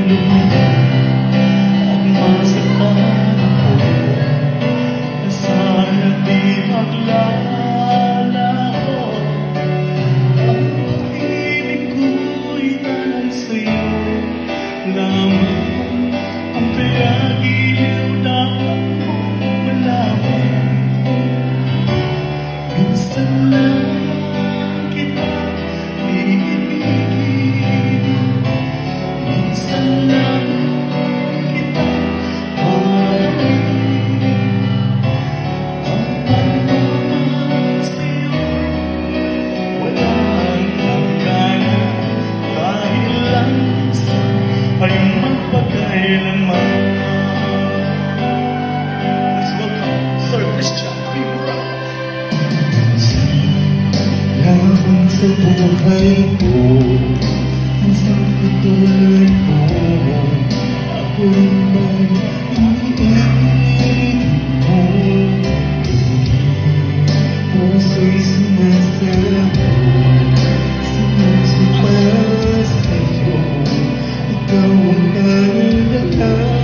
at masaktan ako na sana di maglalaho. Ang pag-ibig ko'y dahil sa'yo lamang, ang pinag-iliw dapat kong malaman. Minsan lang kita iibigin, minsan lang kita mahalin. Ang pagmamahal sa'yo walang hangganan, dahil lang sa ay magpakailanman. Let's welcome Sir Christian Fibra. Lamang sa buhay ko, isang katulad mo, ako'y may iniibig mo. Puso'y sumasalapo, sinasumpa sa'yo, ikaw ang nangangalaga.